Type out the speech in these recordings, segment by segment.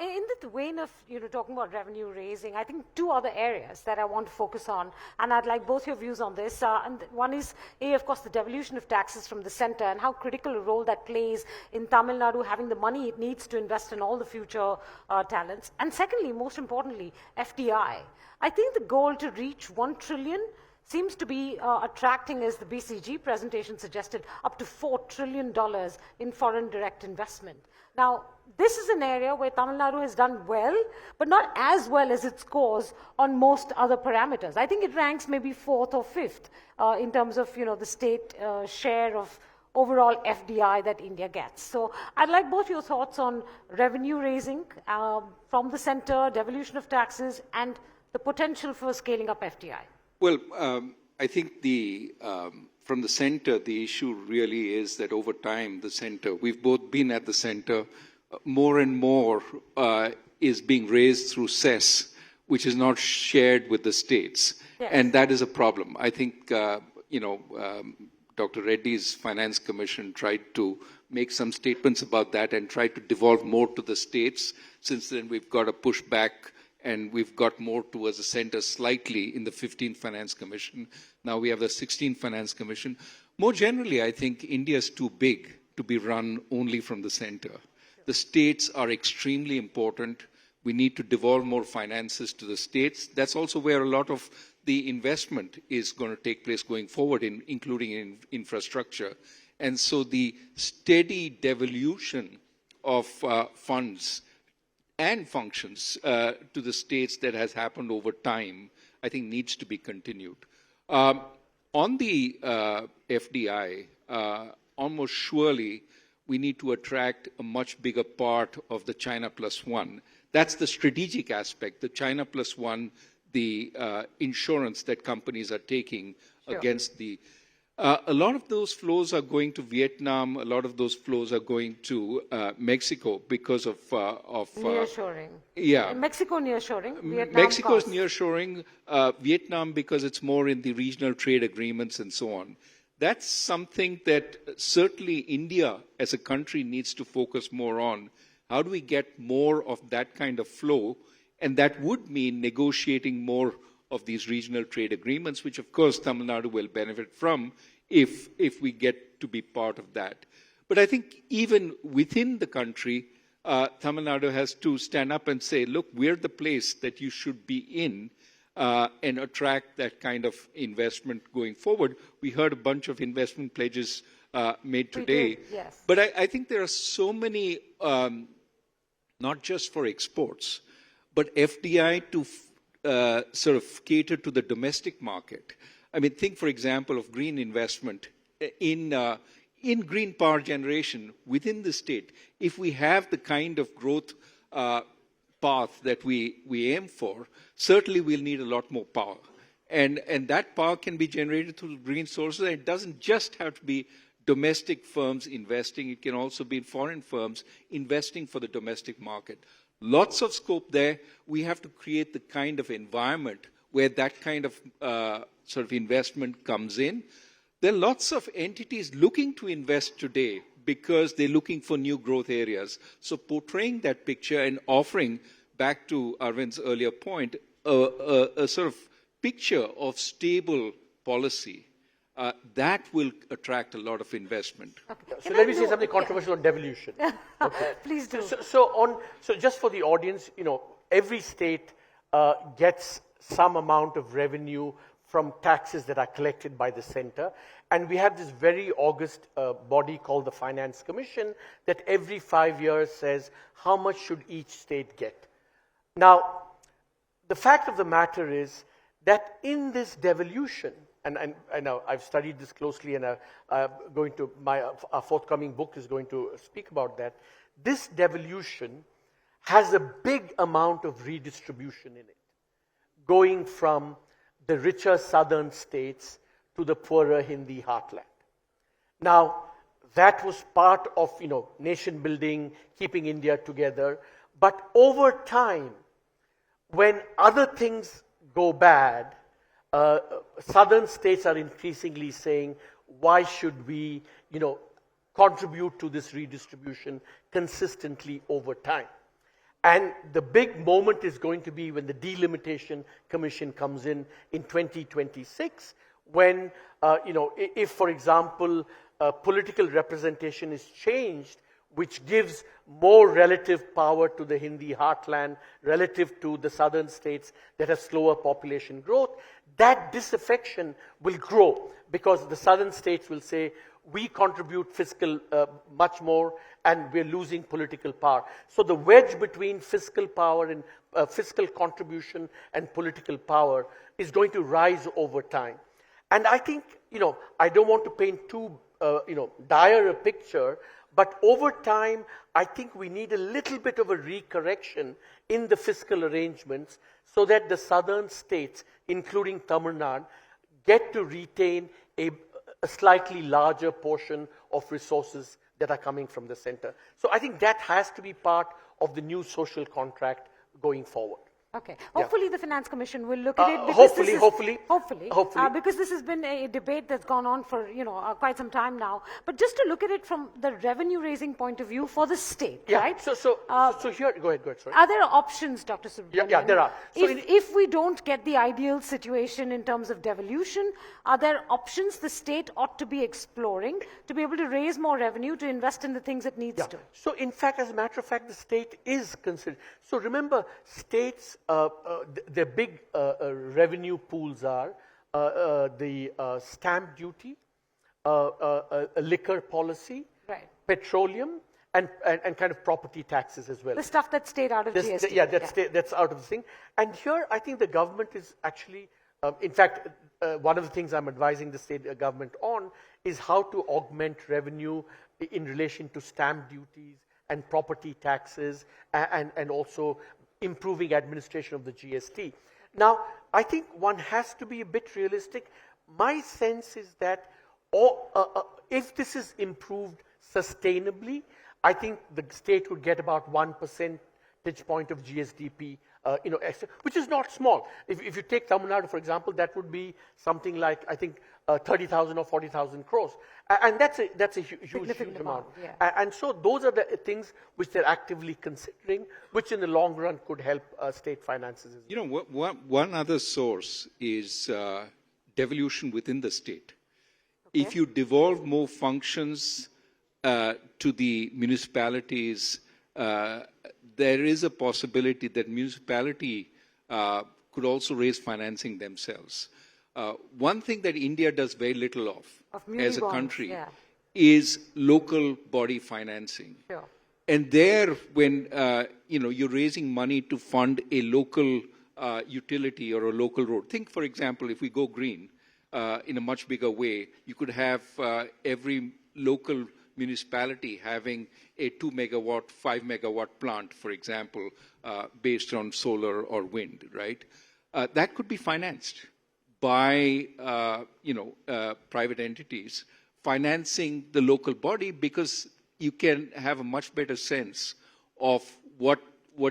In the vein of talking about revenue raising, I think two other areas that I want to focus on, and I'd like both your views on this. And one is, of course, the devolution of taxes from the center and how critical a role that plays in Tamil Nadu having the money it needs to invest in all the future talents. And secondly, most importantly, FDI. I think the goal to reach 1 trillion seems to be attracting, as the BCG presentation suggested, up to $4 trillion in foreign direct investment. Now, this is an area where Tamil Nadu has done well, but not as well as it scores on most other parameters. I think it ranks maybe 4th or 5th in terms of the state share of overall FDI that India gets. So I'd like both your thoughts on revenue raising from the center, devolution of taxes, and the potential for scaling up FDI. Well, I think from the center, the issue really is that over time, the center, we've both been at the center, more and more is being raised through cess, which is not shared with the states. Yes. And that is a problem. I think, Dr. Reddy's Finance Commission tried to make some statements about that and tried to devolve more to the states. Since then, we've got a pushback and we've got more towards the center slightly in the 15th Finance Commission. Now we have the 16th Finance Commission. More generally, I think India is too big to be run only from the center. The states are extremely important. We need to devolve more finances to the states. That's also where a lot of the investment is going to take place going forward, including in infrastructure. And so the steady devolution of funds and functions to the states that has happened over time, I think needs to be continued. On the FDI, almost surely we need to attract a much bigger part of the China Plus One. That's the strategic aspect, the China Plus One, the insurance that companies are taking against the... a lot of those flows are going to Vietnam. A lot of those flows are going to Mexico because of nearshoring. Yeah, Mexico nearshoring. Mexico is nearshoring. Vietnam because it's more in the regional trade agreements and so on. That's something that certainly India as a country needs to focus more on. How do we get more of that kind of flow? And that would mean negotiating more of these regional trade agreements, which of course Tamil Nadu will benefit from if we get to be part of that. But I think even within the country, Tamil Nadu has to stand up and say, look, we're the place that you should be in and attract that kind of investment going forward. We heard a bunch of investment pledges made today. Yes. But I think there are so many, not just for exports, but FDI to sort of cater to the domestic market. I mean, think, for example, of green investment in green power generation within the state. If we have the kind of growth path that we aim for, certainly we'll need a lot more power. And that power can be generated through green sources. And it doesn't just have to be domestic firms investing. It can also be foreign firms investing for the domestic market. Lots of scope there. We have to create the kind of environment where that kind of sort of investment comes in. There are lots of entities looking to invest today because they're looking for new growth areas. So portraying that picture and offering, back to Arvind's earlier point, a sort of picture of stable policy, that will attract a lot of investment. Okay. So let me say something controversial on devolution. Okay. Please do. So just for the audience, every state gets some amount of revenue from taxes that are collected by the center. And we have this very august body called the Finance Commission that every 5 years says how much should each state get. Now, the fact of the matter is that in this devolution, and I know I've studied this closely, and our forthcoming book is going to speak about that. This devolution has a big amount of redistribution in it, going from the richer southern states to the poorer Hindi heartland. Now, that was part of nation building, keeping India together. But over time, when other things go bad, southern states are increasingly saying, why should we, contribute to this redistribution consistently over time? And the big moment is going to be when the Delimitation Commission comes in 2026, when, if, for example, political representation is changed, which gives more relative power to the Hindi heartland relative to the southern states that have slower population growth, that disaffection will grow because the southern states will say, we contribute fiscal much more and we're losing political power. So the wedge between fiscal power and fiscal contribution and political power is going to rise over time. And I think, I don't want to paint too, dire a picture, but over time, I think we need a little bit of a recorrection in the fiscal arrangements so that the southern states, including Tamil Nadu, get to retain a slightly larger portion of resources that are coming from the center. So I think that has to be part of the new social contract going forward. Okay. Hopefully the Finance Commission will look at it. Because Hopefully. Because this has been a debate that's gone on for, quite some time now. But just to look at it from the revenue raising point of view for the state, right? So here, go ahead, sorry. Are there options, Dr. Subramanian? Yeah, there are. So if we don't get the ideal situation in terms of devolution, are there options the state ought to be exploring to be able to raise more revenue to invest in the things it needs to? So in fact, as a matter of fact, the state is considered. So remember, states, their big revenue pools are the stamp duty, liquor policy, right, petroleum, and kind of property taxes as well. The stuff that stayed out of GST. That's out of the thing. And here, I think the government is actually, in fact, one of the things I'm advising the state government on is how to augment revenue in relation to stamp duties and property taxes, and also improving administration of the GST. Now, I think one has to be a bit realistic. My sense is that if this is improved sustainably, I think the state would get about 1 percentage point of GSDP, which is not small. If you take Tamil Nadu, for example, that would be something like, I think, 30,000 or 40,000 crores. And that's a huge amount. Yeah. And so those are the things which they're actively considering, which in the long run could help state finances. One other source is devolution within the state. Okay. If you devolve more functions to the municipalities, there is a possibility that municipality could also raise financing themselves. One thing that India does very little of as a country is local body financing. Sure. And there, when you're raising money to fund a local utility or a local road, think, for example, if we go green in a much bigger way, you could have every local municipality having a 2 megawatt, 5 megawatt plant, for example, based on solar or wind, right? That could be financed by private entities financing the local body, because you can have a much better sense of what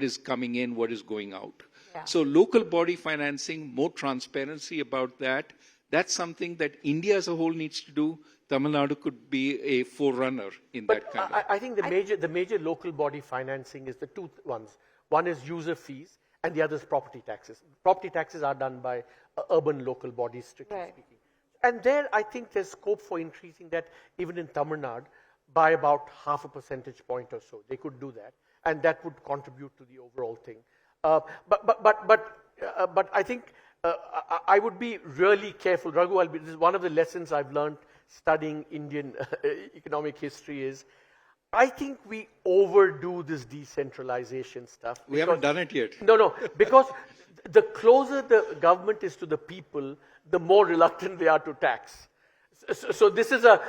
is coming in, what is going out. Yeah. So local body financing, more transparency about that, that's something that India as a whole needs to do. Tamil Nadu could be a forerunner in that kind of. I think the major local body financing is the two ones. One is user fees, and the other is property taxes. Property taxes are done by urban local bodies, strictly speaking. And there, I think there's scope for increasing that even in Tamil Nadu by about 0.5 percentage point or so. They could do that, and that would contribute to the overall thing. But I think I would be really careful. Raghu, this is one of the lessons I've learned studying Indian economic history is, I think we overdo this decentralization stuff. We haven't done it yet. No, because the closer the government is to the people, the more reluctant they are to tax. So this is a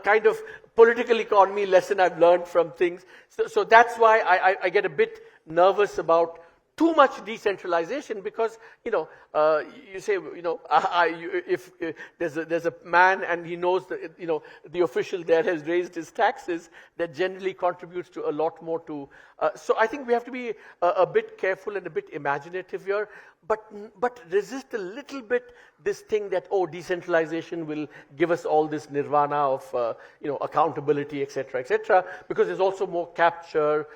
kind of political economy lesson I've learned from things. So that's why I get a bit nervous about too much decentralization, because you say if there's a man and he knows that the official there has raised his taxes, that generally contributes to a lot more to. So I think we have to be a bit careful and a bit imaginative here, but resist a little bit this thing that, oh, decentralization will give us all this nirvana of, accountability, etc., because there's also more capture,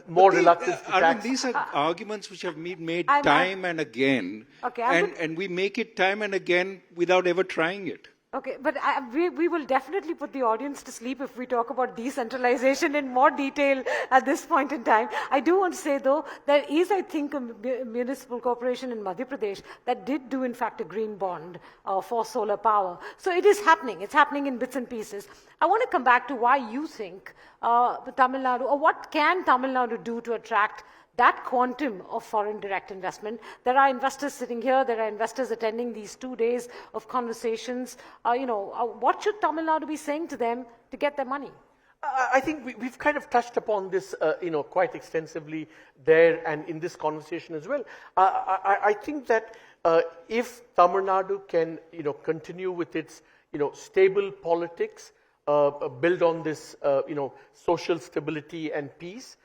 more reluctance to Arvind, tax. these are arguments which have been made I'm- time and again, Okay, and we make it time and again without ever trying it. Okay, but we will definitely put the audience to sleep if we talk about decentralization in more detail at this point in time. I do want to say, though, there is, I think, a municipal corporation in Madhya Pradesh that did do, in fact, a green bond for solar power. So it is happening. It's happening in bits and pieces. I want to come back to why you think the Tamil Nadu, or what can Tamil Nadu do to attract that quantum of foreign direct investment. There are investors sitting here, there are investors attending these 2 days of conversations. What should Tamil Nadu be saying to them to get their money? I think we've kind of touched upon this, quite extensively there and in this conversation as well. I think that if Tamil Nadu can, continue with its, stable politics, build on this, social stability and peace,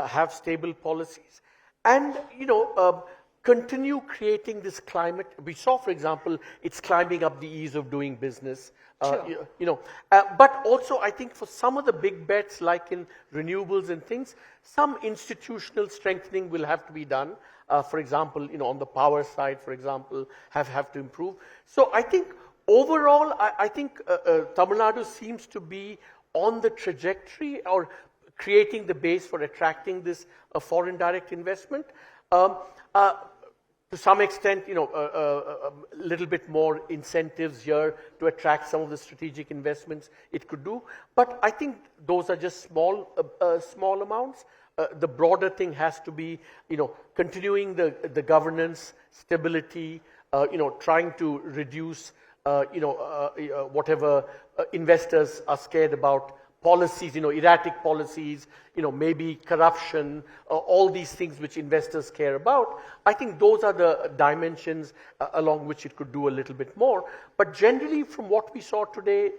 have stable policies, and continue creating this climate. We saw, for example, it's climbing up the ease of doing business. Sure. But also I think for some of the big bets, like in renewables and things, some institutional strengthening will have to be done. For example, on the power side, for example, have to improve. So I think overall, I think Tamil Nadu seems to be on the trajectory, or creating the base for attracting this foreign direct investment. To some extent, a little bit more incentives here to attract some of the strategic investments it could do. But I think those are just small amounts. The broader thing has to be, continuing the governance, stability, trying to reduce, whatever investors are scared about. Policies, erratic policies, maybe corruption, all these things which investors care about. I think those are the dimensions along which it could do a little bit more. But generally, from what we saw today,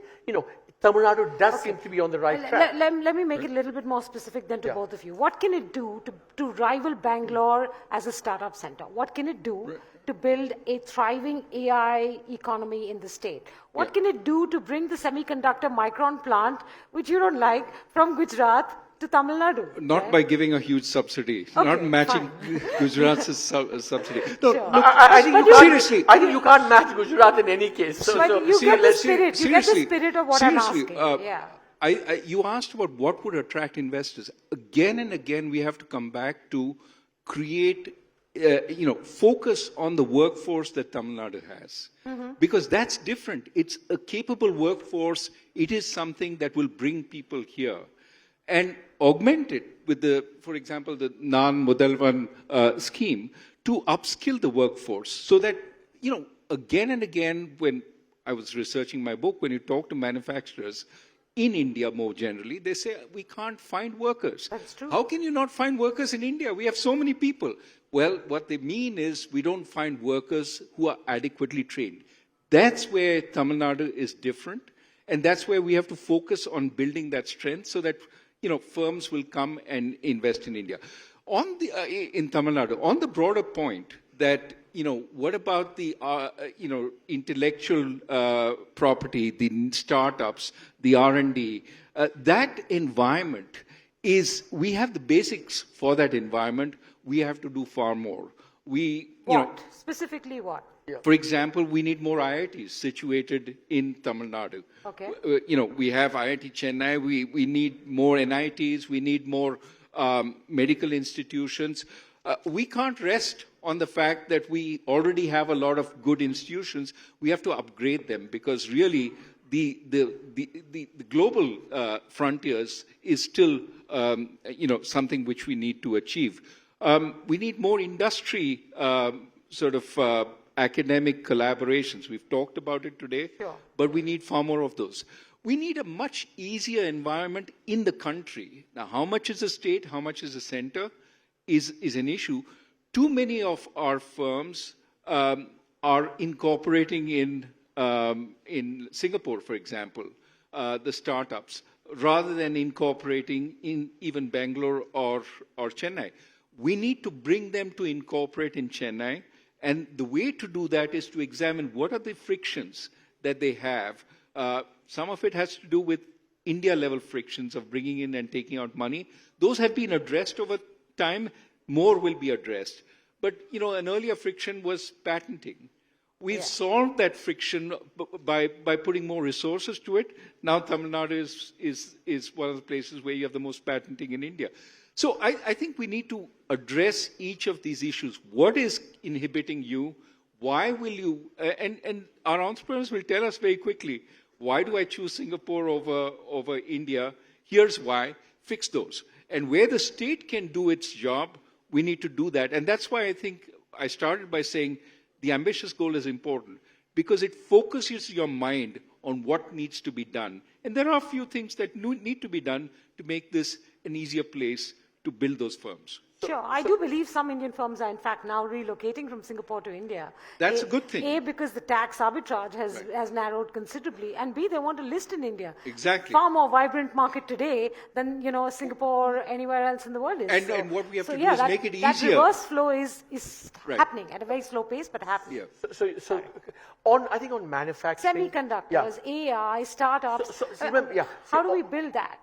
Tamil Nadu does seem to be on the right track. Let me make it a little bit more specific then to both of you. What can it do to rival Bangalore as a startup center? What can it do to build a thriving AI economy in the state? What can it do to bring the semiconductor Micron plant, which you don't like, from Gujarat to Tamil Nadu? Not by giving a huge subsidy, not matching Gujarat's subsidy. No, Sure. look, I think seriously. I think you can't match Gujarat in any case. But you get the spirit. You get the spirit of what I'm asking. You asked about what would attract investors. Again and again, we have to come back to create, focus on the workforce that Tamil Nadu has. Because that's different. It's a capable workforce. It is something that will bring people here. And augment it with for example, the Nan Mudalvan scheme to upskill the workforce so that, again and again, when I was researching my book, when you talk to manufacturers in India more generally, they say, we can't find workers. That's true. How can you not find workers in India? We have so many people. Well, what they mean is we don't find workers who are adequately trained. That's where Tamil Nadu is different. And that's where we have to focus on building that strength so that firms will come and invest in India. In Tamil Nadu, on the broader point that, what about the, intellectual property, the startups, the R&D, that environment we have the basics for that environment. We have to do far more. Specifically what? For example, we need more IITs situated in Tamil Nadu. Okay. We have IIT Chennai. We need more NITs. We need more medical institutions. We can't rest on the fact that we already have a lot of good institutions. We have to upgrade them because really the global frontiers is still something which we need to achieve. We need more industry academic collaborations. We've talked about it today, but we need far more of those. We need a much easier environment in the country. Now, how much is the state, how much is the center is an issue. Too many of our firms are incorporating in Singapore, for example, the startups, rather than incorporating in even Bangalore or Chennai. We need to bring them to incorporate in Chennai And the way to do that is to examine what are the frictions that they have. Some of it has to do with India-level frictions of bringing in and taking out money. Those have been addressed over time. More will be addressed. But, an earlier friction was patenting. We've solved that friction by putting more resources to it. Now Tamil Nadu is one of the places where you have the most patenting in India. So I think we need to address each of these issues. What is inhibiting you? Why will you? And our entrepreneurs will tell us very quickly, why do I choose Singapore over India? Here's why. Fix those. And where the state can do its job, we need to do that. And that's why I think I started by saying the ambitious goal is important, because it focuses your mind on what needs to be done. And there are a few things that need to be done to make this an easier place to build those firms. Sure. I do believe some Indian firms are in fact now relocating from Singapore to India. That's a good thing. A, because the tax arbitrage has narrowed considerably, and B, they want to list in India. Exactly. Far more vibrant market today than, Singapore or anywhere else in the world is. And what we have to do is make it easier. That reverse flow is happening at a very slow pace, but happening. Yeah. So I think on manufacturing. Semiconductors, AI, startups. How do we build that?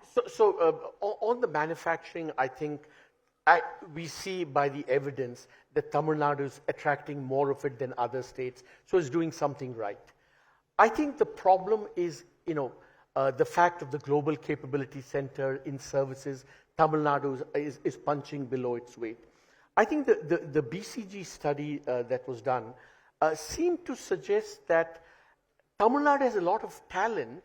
On the manufacturing, I think we see by the evidence that Tamil Nadu is attracting more of it than other states, so it's doing something right. I think the problem is, the fact of the Global Capability Center in services, Tamil Nadu is punching below its weight. I think the BCG study that was done seemed to suggest that Tamil Nadu has a lot of talent,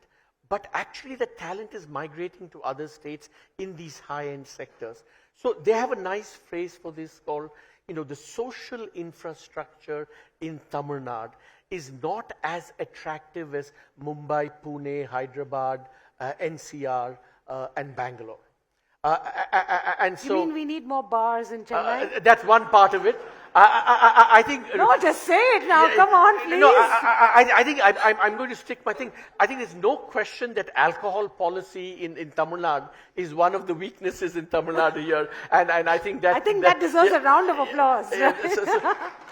but actually the talent is migrating to other states in these high-end sectors. So they have a nice phrase for this called, the social infrastructure in Tamil Nadu is not as attractive as Mumbai, Pune, Hyderabad, NCR, and Bangalore. And so, you mean we need more bars in Chennai? that's one part of it. I think. No, just say it now. Come on, please. No, I think I'm going to stick my thing. I think there's no question that alcohol policy in Tamil Nadu is one of the weaknesses in Tamil Nadu here, and I think that deserves a round of applause.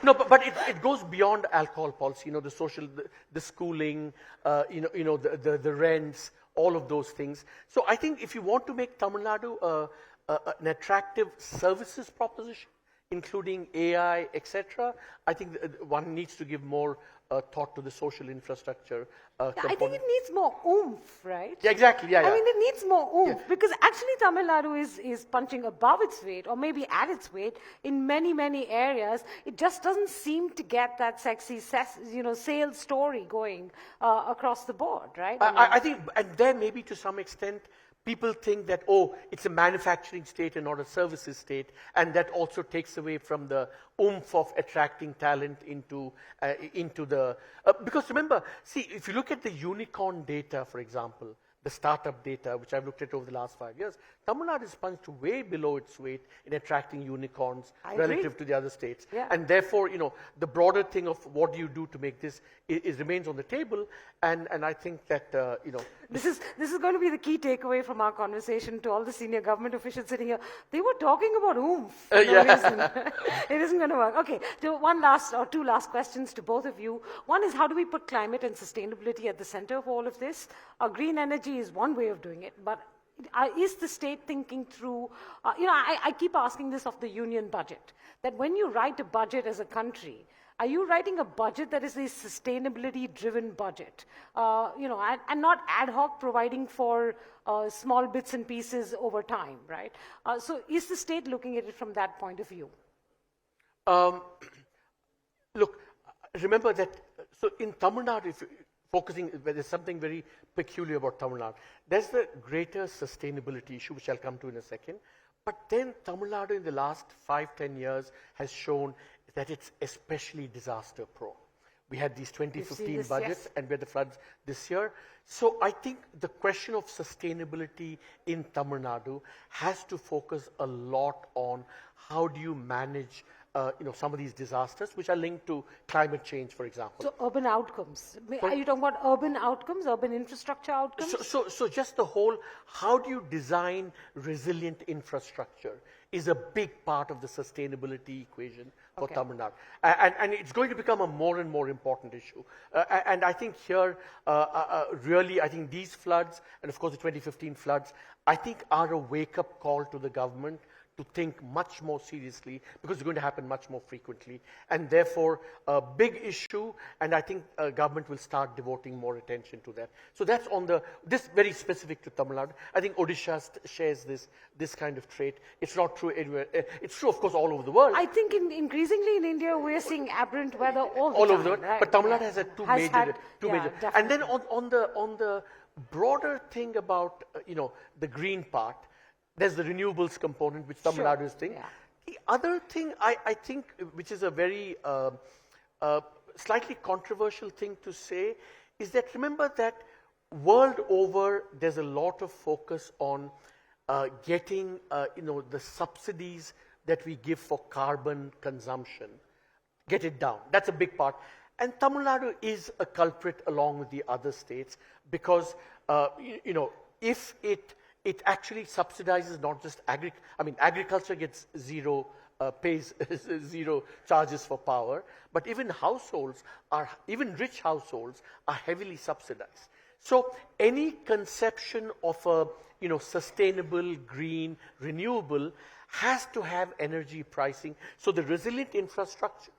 No, but it goes beyond alcohol policy. The social, the schooling, the rents, all of those things. So I think if you want to make Tamil Nadu an attractive services proposition, including AI, etc., I think one needs to give more thought to the social infrastructure component. I think it needs more oomph, right? Yeah, exactly. Yeah. I mean, it needs more oomph because actually Tamil Nadu is punching above its weight, or maybe at its weight in many, many areas. It just doesn't seem to get that sexy, sales story going across the board, right? I think, and there maybe to some extent, people think that, it's a manufacturing state and not a services state, and that also takes away from the oomph of attracting talent into the... because remember, see, if you look at the unicorn data, for example, the startup data, which I've looked at over the last 5 years, Tamil Nadu is punched way below its weight in attracting unicorns relative to the other states. Yeah. And therefore, the broader thing of what do you do to make this remains on the table. And I think that, This is going to be the key takeaway from our conversation to all the senior government officials sitting here. They were talking about oomph for no reason. It isn't going to work. Okay, two last questions to both of you. One is, how do we put climate and sustainability at the center of all of this? Green energy is one way of doing it, but is the state thinking through, I keep asking this of the union budget, that when you write a budget as a country, are you writing a budget that is a sustainability-driven budget, and not ad hoc providing for small bits and pieces over time, right? So is the state looking at it from that point of view? Look, remember that, so in Tamil Nadu, there's something very peculiar about Tamil Nadu. There's the greater sustainability issue, which I'll come to in a second. But then Tamil Nadu in the last 5-10 years has shown that it's especially disaster prone. We had these 2015 budgets and we had the floods this year. So I think the question of sustainability in Tamil Nadu has to focus a lot on how do you manage some of these disasters, which are linked to climate change, for example. So urban outcomes. Are you talking about urban outcomes, urban infrastructure outcomes? So just the whole, how do you design resilient infrastructure is a big part of the sustainability equation for Okay. Tamil Nadu. And it's going to become a more and more important issue. And I think here, really, I think these floods, and of course the 2015 floods, I think are a wake-up call to the government to think much more seriously, because it's going to happen much more frequently, and therefore a big issue, and I think government will start devoting more attention to that. So that's on this very specific to Tamil Nadu. I think Odisha shares this kind of trait. It's not true anywhere. It's true, of course, all over the world. I think increasingly in India, we're seeing aberrant weather all the All time. over the world. Right? But Tamil Nadu has had two major. Definitely. And then on the broader thing about the green part, there's the renewables component, which Tamil Nadu is doing. Yeah. The other thing I think, which is a very slightly controversial thing to say, is that remember that world over, there's a lot of focus on getting the subsidies that we give for carbon consumption, get it down. That's a big part. And Tamil Nadu is a culprit along with the other states, because if it actually subsidizes not just agriculture gets zero, pays zero charges for power, but even rich households are heavily subsidized. So any conception of a sustainable, green, renewable has to have energy pricing. So the resilient infrastructure,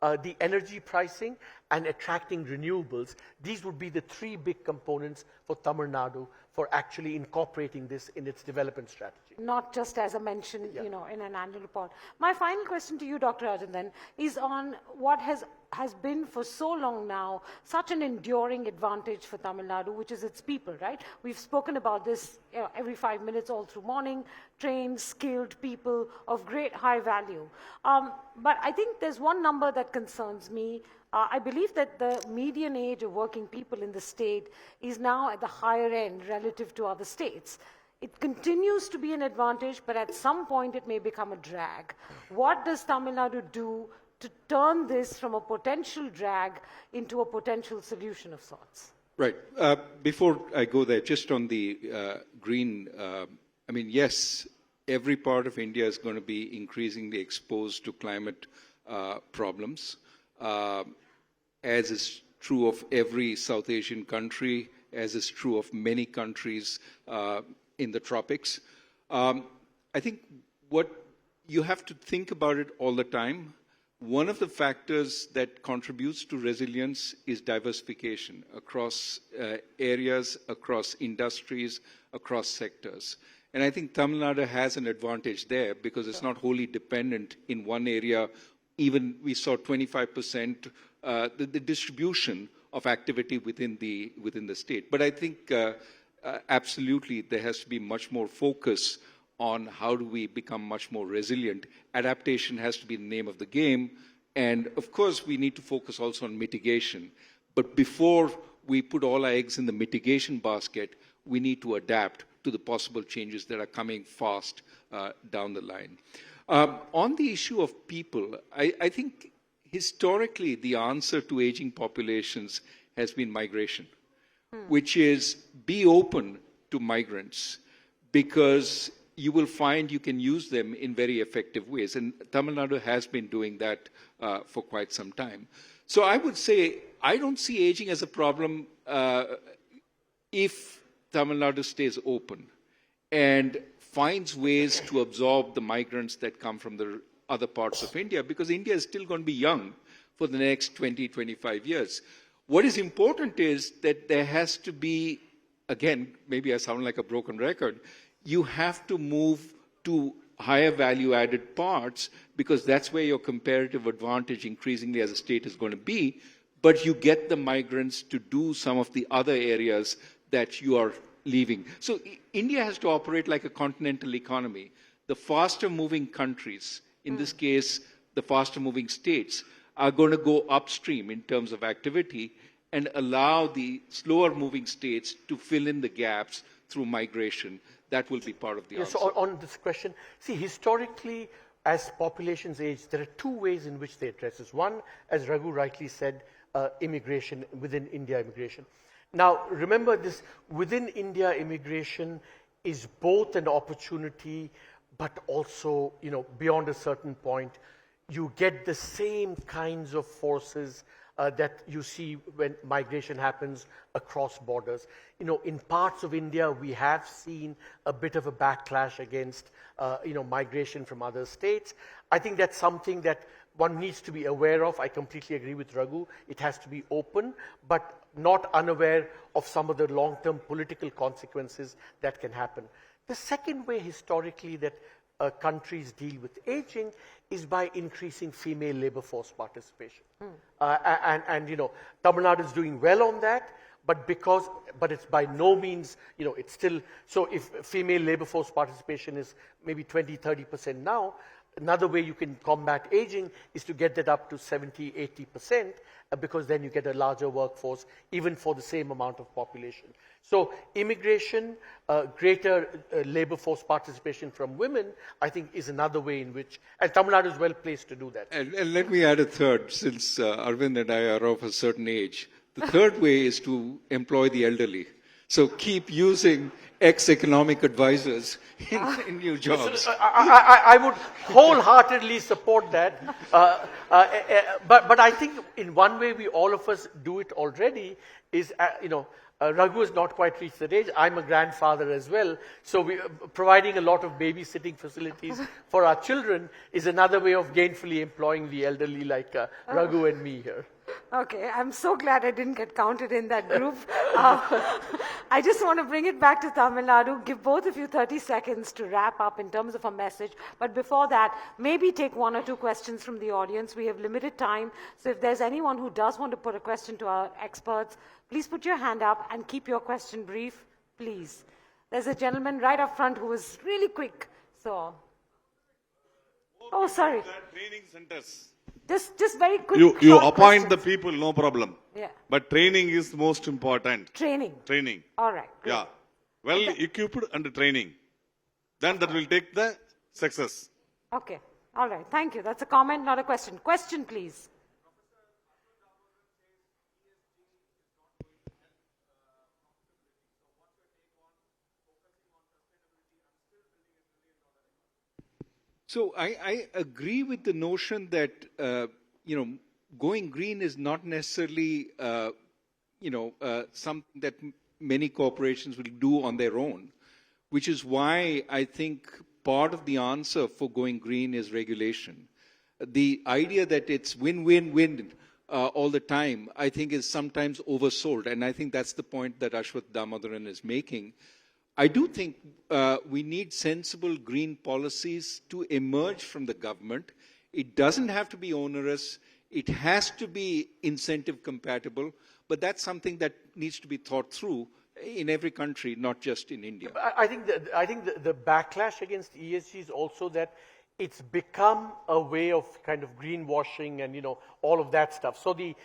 the energy pricing, and attracting renewables, these would be the three big components for Tamil Nadu for actually incorporating this in its development strategy. Not just as a mention, in an annual report. My final question to you, Dr. Rajan, then, is on what has been for so long now such an enduring advantage for Tamil Nadu, which is its people, right? We've spoken about this every 5 minutes all through morning, trained, skilled people of great high value. But I think there's one number that concerns me. I believe that the median age of working people in the state is now at the higher end relative to other states. It continues to be an advantage, but at some point it may become a drag. What does Tamil Nadu do to turn this from a potential drag into a potential solution of sorts? Right. Before I go there, just on the green, yes, every part of India is going to be increasingly exposed to climate problems, as is true of every South Asian country, as is true of many countries in the tropics. I think what you have to think about it all the time. One of the factors that contributes to resilience is diversification across areas, across industries, across sectors. And I think Tamil Nadu has an advantage there because it's not wholly dependent in one area. Even we saw 25% the distribution of activity within the state. But I think absolutely there has to be much more focus on how do we become much more resilient. Adaptation has to be the name of the game. And of course, we need to focus also on mitigation. But before we put all our eggs in the mitigation basket, we need to adapt to the possible changes that are coming fast down the line. On the issue of people, I think historically the answer to aging populations has been migration, which is be open to migrants, because you will find you can use them in very effective ways. And Tamil Nadu has been doing that for quite some time. So I would say I don't see aging as a problem if Tamil Nadu stays open and finds ways to absorb the migrants that come from the other parts of India, because India is still going to be young for the next 20, 25 years. What is important is that there has to be, again, maybe I sound like a broken record, you have to move to higher value added parts, because that's where your comparative advantage increasingly as a state is going to be, but you get the migrants to do some of the other areas that you are leaving. So India has to operate like a continental economy. The faster moving countries, in this case, the faster moving states, are going to go upstream in terms of activity and allow the slower moving states to fill in the gaps through migration. That will be part of the answer. So on this question, see, historically, as populations age, there are two ways in which they address this. One, as Raghu rightly said, immigration, within India immigration. Now, remember this, within India immigration is both an opportunity, but also, beyond a certain point, you get the same kinds of forces that you see when migration happens across borders. In parts of India, we have seen a bit of a backlash against, migration from other states. I think that's something that one needs to be aware of. I completely agree with Raghu. It has to be open, but not unaware of some of the long-term political consequences that can happen. The second way historically that countries deal with aging is by increasing female labor force participation. Tamil Nadu is doing well on that, but it's by no means, it's still, so if female labor force participation is maybe 20-30% now, another way you can combat aging is to get that up to 70-80%, because then you get a larger workforce, even for the same amount of population. So immigration, greater labor force participation from women, I think is another way in which, and Tamil Nadu is well placed to do that. And let me add a third, since Arvind and I are of a certain age. The third way is to employ the elderly. So keep using ex-economic advisors in new jobs. I would wholeheartedly support that. But I think in one way all of us do it already is, Raghu has not quite reached that age. I'm a grandfather as well. So providing a lot of babysitting facilities for our children is another way of gainfully employing the elderly like Raghu and me here. Okay, I'm so glad I didn't get counted in that group. I just want to bring it back to Tamil Nadu, give both of you 30 seconds to wrap up in terms of a message. But before that, maybe take one or two questions from the audience. We have limited time, so if there's anyone who does want to put a question to our experts, please put your hand up and keep your question brief, please. There's a gentleman right up front who was really quick. So, oh, sorry. Training centers. Just very quick. You appoint the people, no problem. Yeah. But training is most important. Training. All right. Great. Yeah. Well equipped and training. Then that will take the success. Okay. All right. Thank you. That's a comment, not a question. Question, please. So I agree with the notion that, going green is not necessarily, something that many corporations will do on their own, which is why I think part of the answer for going green is regulation. The idea that it's win-win-win all the time, I think is sometimes oversold. And I think that's the point that Ashwath Damodaran is making. I do think we need sensible green policies to emerge from the government. It doesn't have to be onerous. It has to be incentive compatible. But that's something that needs to be thought through in every country, not just in India. I think the backlash against ESG is also that it's become a way of kind of greenwashing and all of that stuff. So the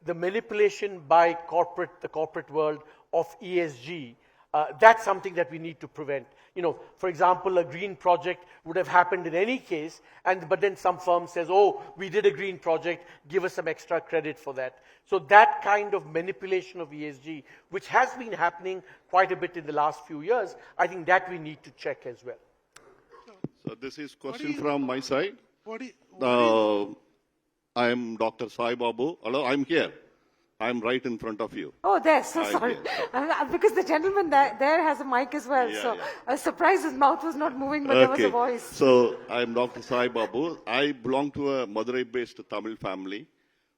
manipulation by the corporate world of ESG, that's something that we need to prevent. For example, a green project would have happened in any case, but then some firm says, "Oh, we did a green project, give us some extra credit for that." So that kind of manipulation of ESG, which has been happening quite a bit in the last few years, I think that we need to check as well. So this is question from my side. I am Dr. Sai Babu. Hello, I'm here. I'm right in front of you. Oh, there. So sorry. Because the gentleman there has a mic as well. Yeah, so yeah. I was surprised his mouth was not moving, but there was a voice. So I'm Dr. Sai Babu. I belong to a Madurai-based Tamil family.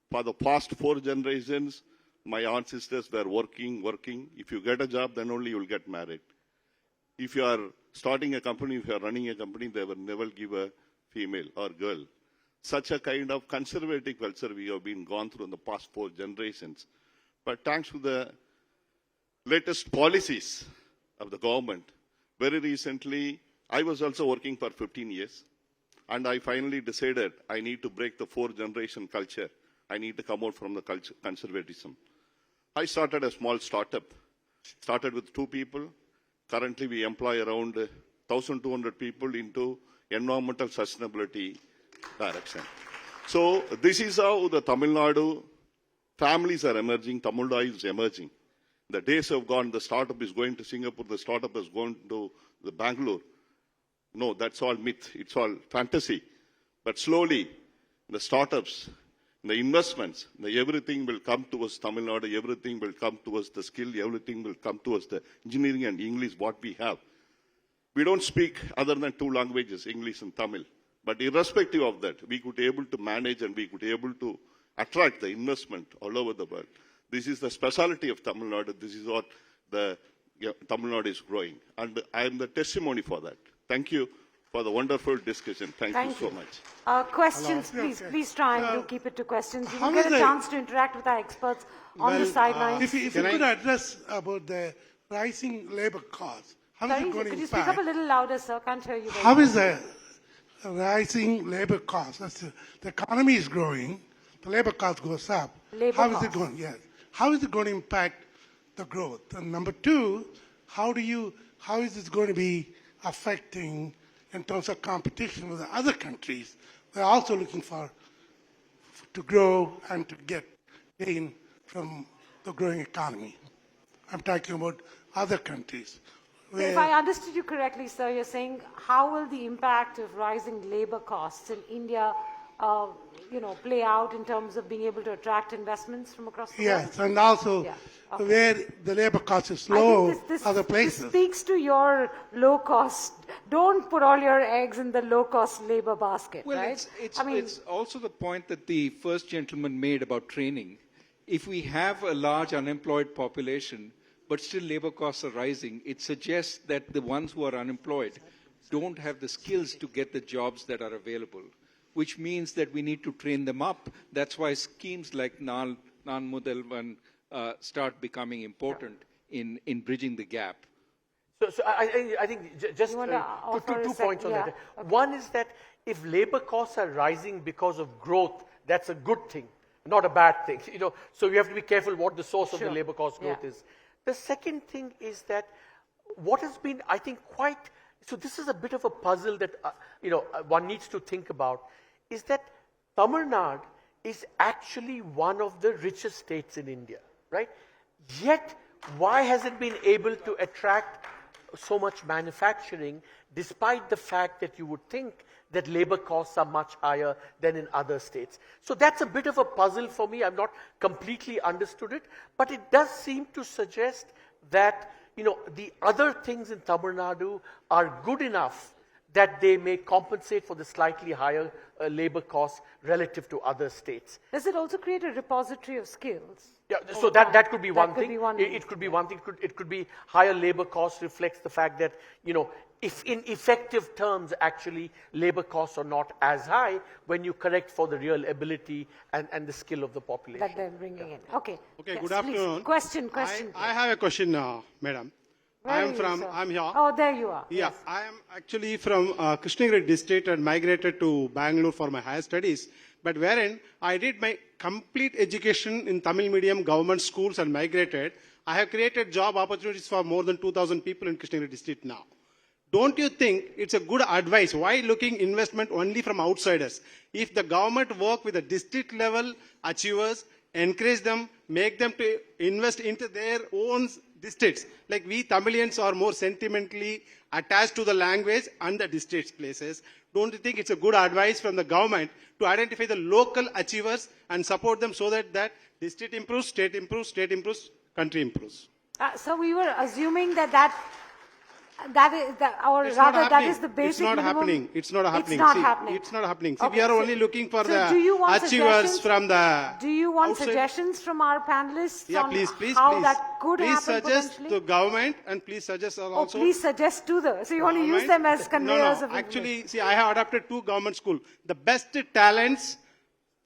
For the past 4 generations, my aunt sisters were working. If you get a job, then only you will get married. If you are starting a company, if you are running a company, they will never give a female or girl. Such a kind of conservative culture we have been gone through in the past 4 generations. But thanks to the latest policies of the government, very recently, I was also working for 15 years. And I finally decided I need to break the 4-generation culture. I need to come out from the conservatism. I started a small startup. Started with 2 people. Currently, we employ around 1,200 people into environmental sustainability direction. So this is how the Tamil Nadu families are emerging. Tamil Nadu is emerging. The days have gone. The startup is going to Singapore. The startup is going to the Bangalore. No, that's all myth. It's all fantasy. But slowly, the startups, the investments, everything will come towards Tamil Nadu, everything will come towards the skill, everything will come towards the engineering and English, what we have. We don't speak other than two languages, English and Tamil. But irrespective of that, we could be able to manage and we could be able to attract the investment all over the world. This is the specialty of Tamil Nadu. This is what the Tamil Nadu is growing. And I am the testimony for that. Thank you for the wonderful discussion. Thank you so much. Questions, Hello. please. Please try and do keep it to questions. You How will get is a the- chance to interact with our experts on the sidelines. If you could address about the rising labor costs, how is Sorry, it going to could you speak up impact? a little louder, sir? Can't hear you very How well. is the rising labor costs? The economy is growing, the labor cost goes up. Labor How is it costs. going? Yes. How is it going to impact the growth? And number two, how is this going to be affecting in terms of competition with the other countries? They're also looking to grow and to gain from the growing economy. I'm talking about other countries. If I understood you correctly, sir, you're saying how will the impact of rising labor costs in India, play out in terms of being able to attract investments from across the world? Yes, and also Yeah, okay. where the labor cost is I low, think this other places. speaks to your low cost. Don't put all your eggs in the low cost labor basket, Well, right? it's also the point that the first gentleman made about training. If we have a large unemployed population, but still labor costs are rising, it suggests that the ones who are unemployed don't have the skills to get the jobs that are available, which means that we need to train them up. That's why schemes like Nan Mudalvan start becoming important in bridging the gap. So I think just You want to offer a two sec- points on yeah, that. okay. One is that if labor costs are rising because of growth, that's a good thing, not a bad thing. So we have to be careful what the source of the Sure. labor cost growth Yeah. is. The second thing is that what has been, I think, so this is a bit of a puzzle that one needs to think about, is that Tamil Nadu is actually one of the richest states in India, right? Yet, why has it been able to attract so much manufacturing, despite the fact that you would think that labor costs are much higher than in other states? So that's a bit of a puzzle for me. I've not completely understood it, but it does seem to suggest that, the other things in Tamil Nadu are good enough that they may compensate for the slightly higher labor costs relative to other states. Does it also create a repository of skills? Yeah, so that could be That one could thing. be one It could be one thing. It could be higher labor costs reflects the fact that, if in effective terms, actually, labor costs are not as high when you correct for the real ability and the skill of the population. That they're bringing in. Okay. Okay, Yes, good please. afternoon. Question. I have a question, madam. Where are you, sir? I'm here. Oh, there you are. Yeah, Yes. I am actually from Krishnagiri district and migrated to Bangalore for my higher studies. But wherein I did my complete education in Tamil medium government schools and migrated, I have created job opportunities for more than 2,000 people in Krishnagiri district now. Don't you think it's a good advice? Why looking investment only from outsiders? If the government work with the district level achievers, encourage them, make them to invest into their own districts. Like we Tamilians are more sentimentally attached to the language and the districts places. Don't you think it's a good advice from the government to identify the local achievers and support them so that district improves, state improves, country improves? So we were assuming that is that is the basic It's not minimum. happening. It's not happening. It's not See, happening. It's not happening. See, Okay, we are so- only looking for so the do you want achievers suggestions? from the Do you want outside. suggestions from our panelists Yeah, on please, how that could please happen suggest potentially? to government and please suggest also. Please suggest to the. So you want to use them as conveyors No, of actually, see, I have adopted 2 government schools. The best talents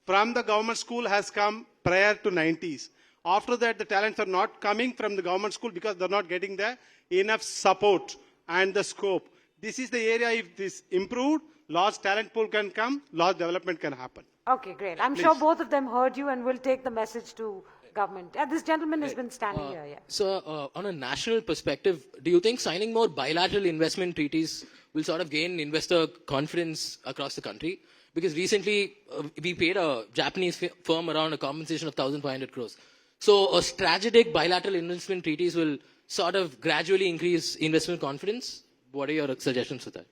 from the government school has come prior to 90s. After that, the talents are not coming from the government school because they're not getting the enough support and the scope. This is the area, if this improved, large talent pool can come, large development can happen. Okay, great. I'm sure both of them heard you and will take the message to government. This gentleman has been standing here. Yeah. So, on a national perspective, do you think signing more bilateral investment treaties will sort of gain investor confidence across the country? Because recently, we paid a Japanese firm around a compensation of 1,500 crores. So, strategic bilateral investment treaties will sort of gradually increase investment confidence. What are your suggestions for that?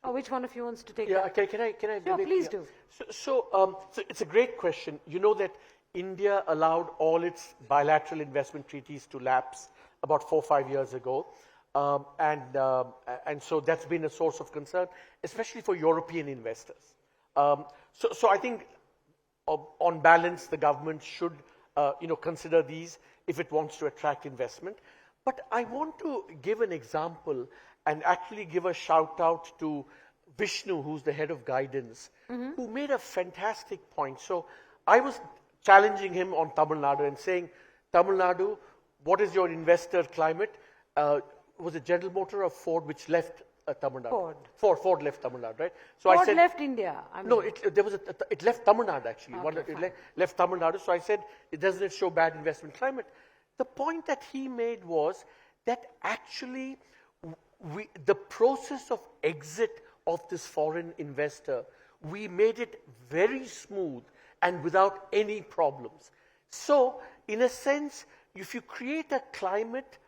Which one of you wants to take Yeah, that? can I Sure, make- please yeah. do. So it's a great question. You know that India allowed all its bilateral investment treaties to lapse about 4 or 5 years ago. And so that's been a source of concern, especially for European investors. So I think on balance, the government should consider these if it wants to attract investment. But I want to give an example and actually give a shout out to Vishnu, who's the head of guidance, who made a fantastic point. So I was challenging him on Tamil Nadu and saying, Tamil Nadu, what is your investor climate? Was it General Motor or Ford which left Tamil Nadu? Ford left Tamil Nadu, right? So Ford I said, left India. no, it left Tamil Nadu actually. Okay, It left Tamil Nadu. So I said, doesn't it show bad investment climate? The point that he made was that actually the process of exit of this foreign investor, we made it very smooth and without any problems. So, in a sense, if you create a climate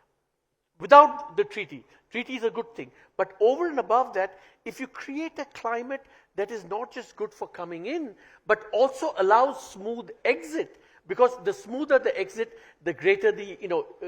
without the treaty is a good thing. But over and above that, if you create a climate that is not just good for coming in, but also allows smooth exit, because the smoother the exit, the greater the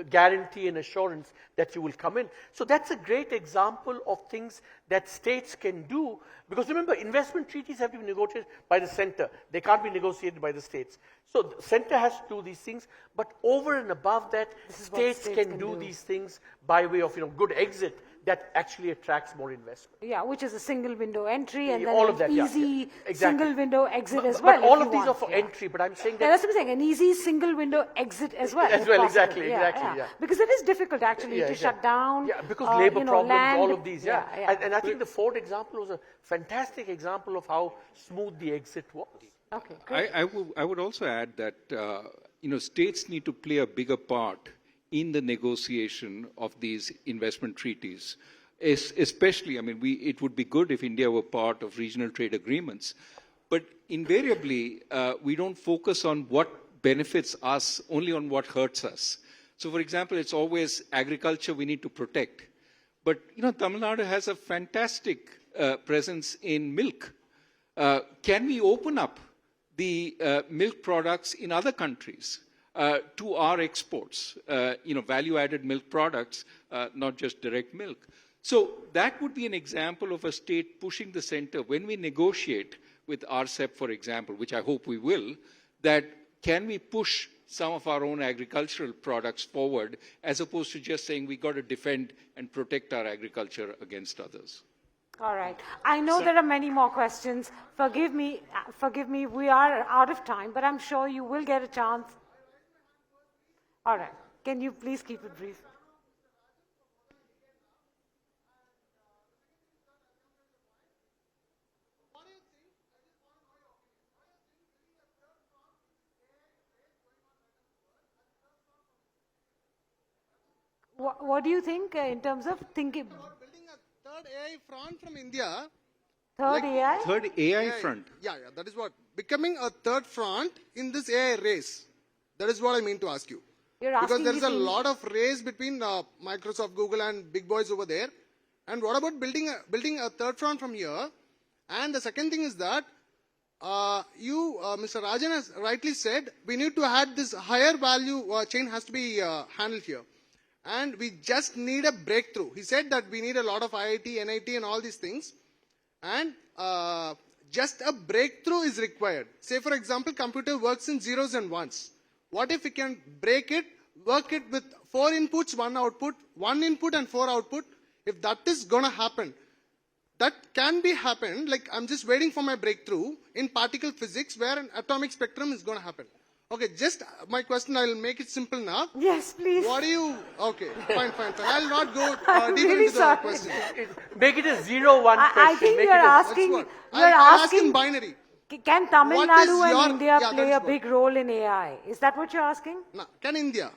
guarantee and assurance that you will come in. So that's a great example of things that states can do. Because remember, investment treaties have to be negotiated by the center. They can't be negotiated by the states. So the center has to do these things. But over and above that, states can do these things by way of good exit that actually attracts more investment. Yeah, which is a single window entry and then All an of that, easy exactly. single window exit as well. But all if of you these want. are for entry, but I'm saying that... Yeah, that's what I'm saying, an easy single window exit as well. As if well, possible. exactly, yeah. Because it is difficult actually to shut down. Yeah, because labor problems, land. all of these, yeah. Yeah. And I think the Ford example was a fantastic example of how smooth the exit was. Okay, great. I would also add that states need to play a bigger part in the negotiation of these investment treaties. Especially, it would be good if India were part of regional trade agreements, but invariably, we don't focus on what benefits us, only on what hurts us. So, for example, it's always agriculture we need to protect. But, Tamil Nadu has a fantastic presence in milk. Can we open up the milk products in other countries to our exports? Value-added milk products, not just direct milk. So that would be an example of a state pushing the center when we negotiate with RCEP, for example, which I hope we will, that can we push some of our own agricultural products forward as opposed to just saying we got to defend and protect our agriculture against others. All right. I know there are many more questions. Forgive me, we are out of time, but I'm sure you will get a chance. All right. Can you please keep it brief? What do you think in terms of thinking? Building a third AI front from India. Third AI? Third AI front. Yeah, that is what. Becoming a third front in this AI race. That is what I mean to ask you. You're asking because there is a if lot of race between Microsoft, Google and big boys over there. And what about building a third front from here? And the second thing is that Mr. Rajan has rightly said, we need to have this higher value chain has to be handled here. And we just need a breakthrough. He said that we need a lot of IIT, NIT and all these things. And just a breakthrough is required. Say for example, computer works in zeros and ones. What if we can break it, work it with 4 inputs, 1 output, 1 input and 4 output? If that is going to happen, that can be happened. Like I'm just waiting for my breakthrough in particle physics where an atomic spectrum is going to happen. Okay, just my question, I'll make it simple now. Yes, please. What do you... Okay, fine. I'll not go I'm deeper really into the sorry. question. Make it a 0-1 question. I think Make you're it a- asking, That's what. you're I'll ask in asking, binary. can Tamil What Nadu is and your- India yeah, play that's a what. big role in AI? Is that what you're asking? Now, can India,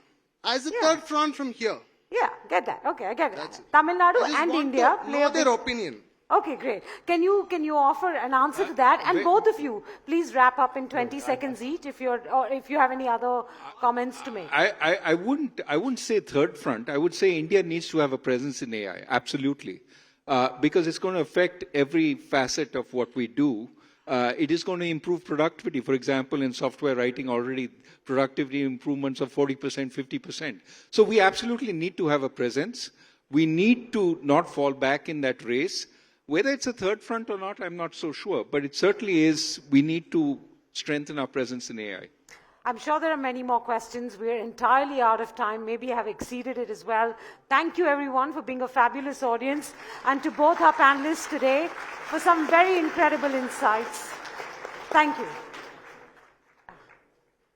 as a Yeah. third front from here, Yeah, get that. Okay, I get it. That's it. Tamil Nadu I just and want India to play know a big... their opinion. Okay, great. Can you offer an answer to that? And both of you, please wrap up in 20 seconds each if you have any other comments to make. I wouldn't say third front. I would say India needs to have a presence in AI. Absolutely. because it's going to affect every facet of what we do. It is going to improve productivity. For example, in software writing already, productivity improvements of 40%, 50%. So we absolutely need to have a presence. We need to not fall back in that race. Whether it's a third front or not, I'm not so sure. But it certainly is, we need to strengthen our presence in AI. I'm sure there are many more questions. We're entirely out of time. Maybe I have exceeded it as well. Thank you, everyone, for being a fabulous audience, and to both our panelists today for some very incredible insights. Thank you.